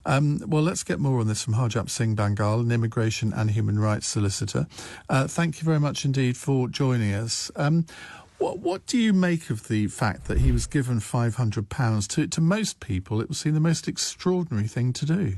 Well, let's get more on this from Harjap Singh Bangal, an immigration and human rights solicitor. Thank you very much indeed for joining us. What do you make of the fact that he was given £500? To most people, it would seem the most extraordinary thing to do.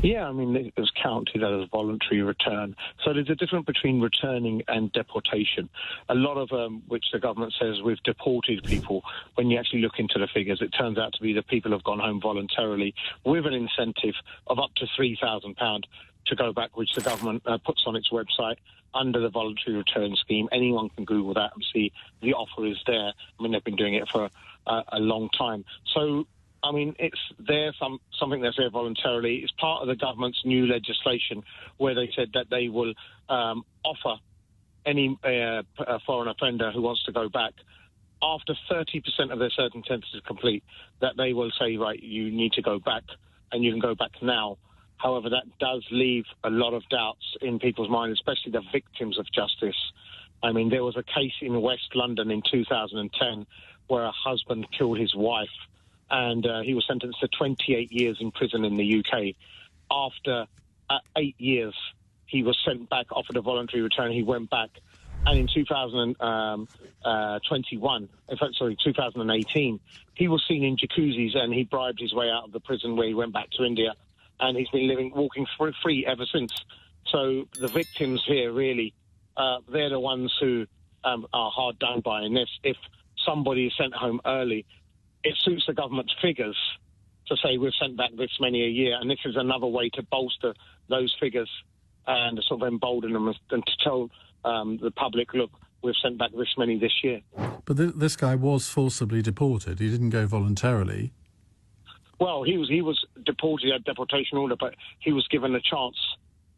Yeah, I mean, it was counted as a voluntary return. So there's a difference between returning and deportation. A lot of which the government says we've deported people. When you actually look into the figures, it turns out to be the people have gone home voluntarily with an incentive of up to £3,000 to go back, which the government puts on its website under the voluntary return scheme. Anyone can Google that and see the offer is there. I mean, they've been doing it for a long time. So, I mean, it's there, something that's there voluntarily. It's part of the government's new legislation where they said that they will offer any foreign offender who wants to go back after 30% of their certain sentence is complete, that they will say, right, you need to go back and you can go back now. However, that does leave a lot of doubts in people's minds, especially the victims of justice. I mean, there was a case in West London in 2010 where a husband killed his wife, and he was sentenced to 28 years in prison in the UK. After 8 years, he was sent back, offered a voluntary return. He went back, and in 2018, he was seen in jacuzzis, and he bribed his way out of the prison where he went back to India. And he's been walking free ever since. So the victims here, really, they're the ones who are hard done by in this. If somebody is sent home early, it suits the government's figures to say we've sent back this many a year, and this is another way to bolster those figures and to sort of embolden them and to tell the public, look, we've sent back this many this year. But this guy was forcibly deported. He didn't go voluntarily. Well, he was deported, he had deportation order, but he was given a chance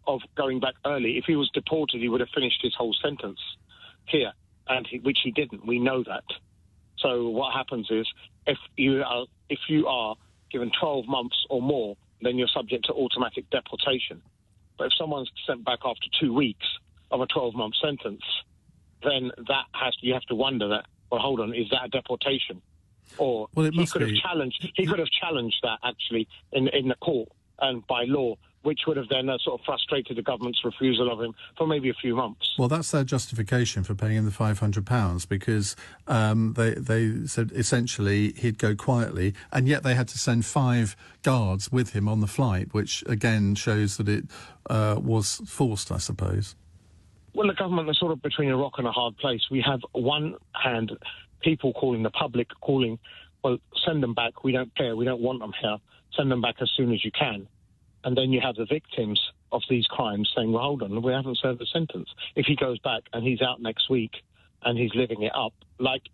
of going back early. If he was deported, he would have finished his whole sentence here, which he didn't. We know that. So what happens is, if you are given 12 months or more, then you're subject to automatic deportation. But if someone's sent back after 2 weeks of a 12-month sentence, then you have to wonder that, well, hold on, is that a deportation? Or he could have challenged that actually in the court and by law, which would have then sort of frustrated the government's refusal of him for maybe a few months. Well, that's their justification for paying him the £500 because they said essentially he'd go quietly, and yet they had to send 5 guards with him on the flight, which again shows that it was forced, I suppose. Well, the government is sort of between a rock and a hard place. We have one hand people calling, the public calling, well, send them back, we don't care, we don't want them here, send them back as soon as you can. And then you have the victims of these crimes saying, well, hold on, we haven't served the sentence. If he goes back and he's out next week and he's living it up, like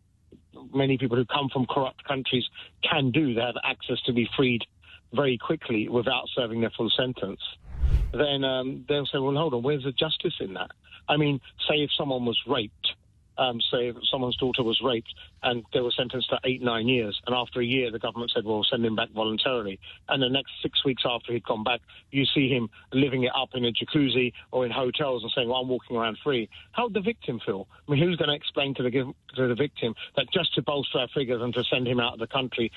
many people who come from corrupt countries can do, they have access to be freed very quickly without serving their full sentence, then they'll say, well, hold on, where's the justice in that? I mean, say if someone was raped, say if someone's daughter was raped and they were sentenced to 8-9 years, and after a year the government said, well, send him back voluntarily, and the next 6 weeks after he'd gone back, you see him living it up in a jacuzzi or in hotels and saying, well, I'm walking around free. How would the victim feel? I mean, who's going to explain to the victim that just to bolster our figures and to send him out of the country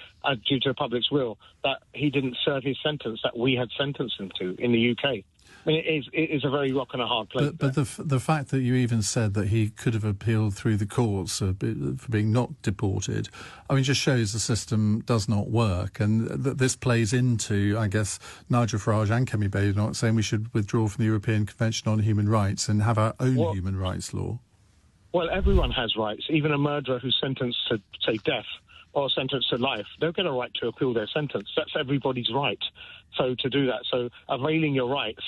due to the public's will, that he didn't serve his sentence that we had sentenced him to in the UK? I mean, it is a very rock and a hard place. But the fact that you even said that he could have appealed through the courts for being not deported, I mean, just shows the system does not work. And this plays into, I guess, Nigel Farage and Kemi Badenoch saying we should withdraw from the European Convention on Human Rights and have our own human rights law. Well, everyone has rights. Even a murderer who's sentenced to, say, death or sentenced to life, they'll get a right to appeal their sentence. That's everybody's right. So to do that, so availing your rights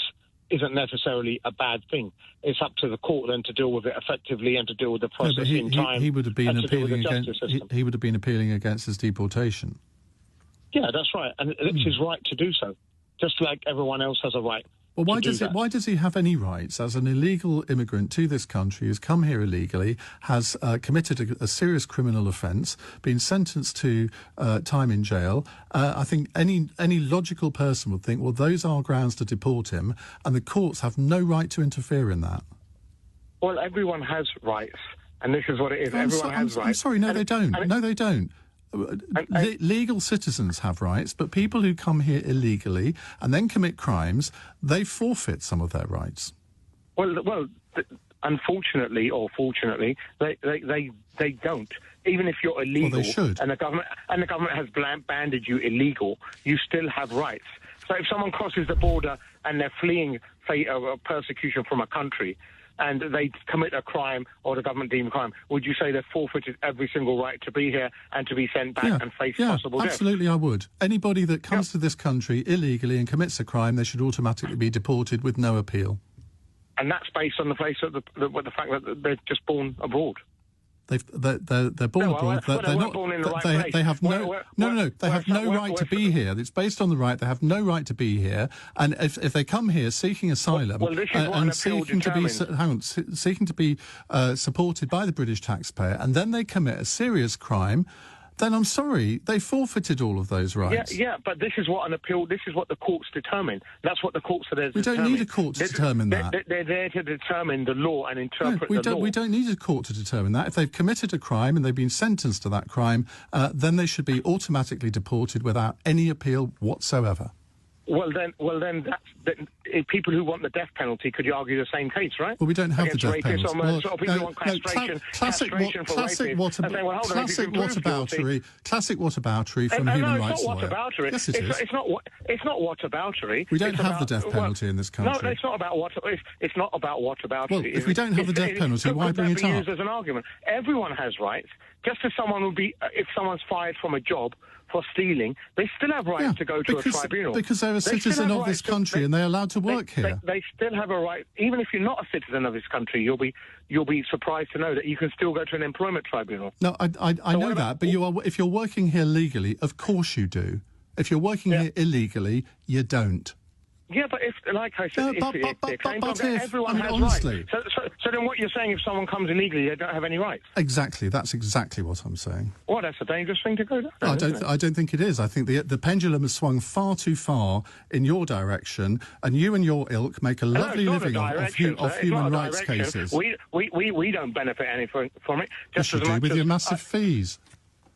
isn't necessarily a bad thing. It's up to the court then to deal with it effectively and to deal with the process in time. He would have been appealing against. He would have been appealing against his deportation. Yeah, that's right, and it's his right to do so, just like everyone else has a right. Well, why does he have any rights as an illegal immigrant to this country who's come here illegally, has committed a serious criminal offence, been sentenced to time in jail? I think any logical person would think, well, those are grounds to deport him, and the courts have no right to interfere in that. Well, everyone has rights, and this is what it is. Everyone has rights. I'm sorry, no, they don't. No, they don't. legal citizens have rights, but people who come here illegally and then commit crimes, they forfeit some of their rights. Well, unfortunately or fortunately, they don't. Even if you're illegal, well, they should. and the government has banded you illegal, you still have rights. So if someone crosses the border and they're fleeing persecution from a country, and they commit a crime or the government deemed a crime, would you say they've forfeited every single right to be here and to be sent back and face possible death? Absolutely, I would. Anybody that comes to this country illegally and commits a crime, they should automatically be deported with no appeal. And that's based on the fact that they're just born abroad. They're born abroad. They're not born in the right place. They have They have no right to be here. It's based on the right. They have no right to be here. And if they come here seeking asylum and seeking to be supported by the British taxpayer, and then they commit a serious crime, then I'm sorry, they forfeited all of those rights. Yeah, but this is what the courts determine. That's what the courts are there to determine. We don't need a court to determine that. They're there to determine the law and interpret the law. We don't need a court to determine that. If they've committed a crime and they've been sentenced to that crime, then they should be automatically deported without any appeal whatsoever. Well, then, if people who want the death penalty, could you argue the same case, right? Well, we don't have the death penalty. People who want classic whataboutery from Human Rights Lawyer. Yes, it is. It's not whataboutery. We don't have the death penalty in this country. No, it's not about whataboutery. Well, if we don't have the death penalty, why bring it up? Used as an argument. Everyone has rights. Just as someone would be, if someone's fired from a job for stealing, they still have rights to go to a tribunal. Because they're a citizen of this country and they're allowed to work here. They still have a right, even if you're not a citizen of this country, you'll be surprised to know that you can still go to an employment tribunal. No, I know that, but if you're working here legally, of course you do. If you're working here illegally, you don't. Yeah, but like I said, everyone has honestly, rights. So then what you're saying, if someone comes illegally, they don't have any rights? Exactly. That's exactly what I'm saying. Well, that's a dangerous thing to go down. I don't think it is. I think the pendulum has swung far too far in your direction, and you and your ilk make a lovely living of human rights cases. We don't benefit anything from it. Just as you do with your massive fees.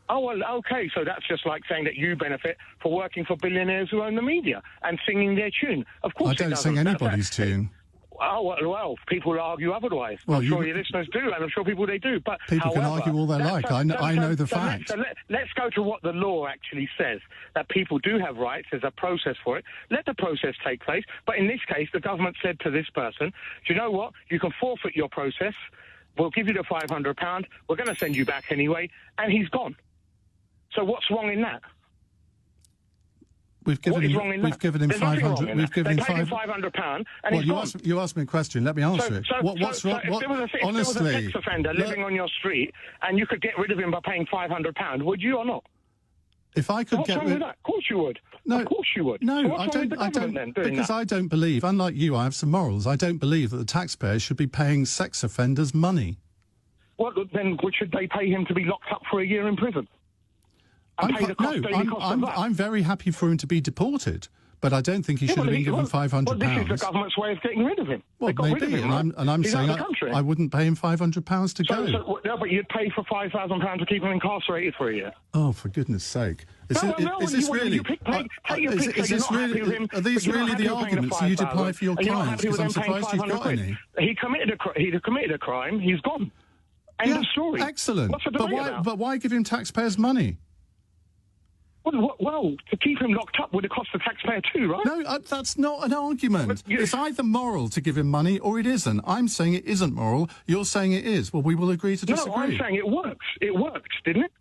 Oh, well, OK, so that's just like saying that you benefit for working for billionaires who own the media and singing their tune. Of course, I don't sing anybody's tune. Oh, well, people will argue otherwise. Well, I'm sure your listeners do, and I'm sure people they do. But people can argue all they like. I know the facts. Let's go to what the law actually says, that people do have rights. There's a process for it. Let the process take place. But in this case, the government said to this person, do you know what? You can forfeit your process. We'll give you the £500. We're going to send you back anyway. And he's gone. So what's wrong in that? We've given him £500. We've given him £500, and he's gone. You asked me a question. Let me answer it. What's wrong? If there was a sex offender living on your street, and you could get rid of him by paying £500, would you or not? If I could get rid of that, of course you would. No, of course you would. No, so I don't. Because I don't believe. Unlike you, I have some morals. I don't believe that the taxpayers should be paying sex offenders money. Well, then should they pay him to be locked up for a year in prison? I'm very happy for him to be deported, but I don't think he should have been given £500. Well, this is the government's way of getting rid of him. Well, maybe, and I'm saying I wouldn't pay him £500 to go. No, but you'd pay for £5,000 to keep him incarcerated for a year. Oh, for goodness sake! Is this really the arguments that you apply for your clients? Because I'm surprised you've got any. He committed a crime. He's gone. End of story. Excellent. What's the debate about? But why give him taxpayers' money? Well, to keep him locked up would have cost the taxpayer too, right? No, that's not an argument. It's either moral to give him money or it isn't. I'm saying it isn't moral. You're saying it is. Well, we will agree to disagree. No, I'm saying it works. It worked, didn't it?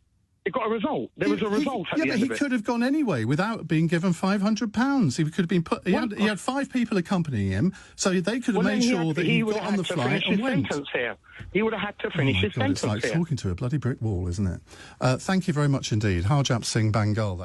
It got a result. There was a result at the end of it. Yeah, but he could have gone anyway without being given £500. He could have been put. He had 5 people accompanying him, so they could have made sure that he got on the flight and went. He would have had to finish his sentence. It's like talking to a bloody brick wall, isn't it? Thank you very much indeed. Harjap Singh Bangal.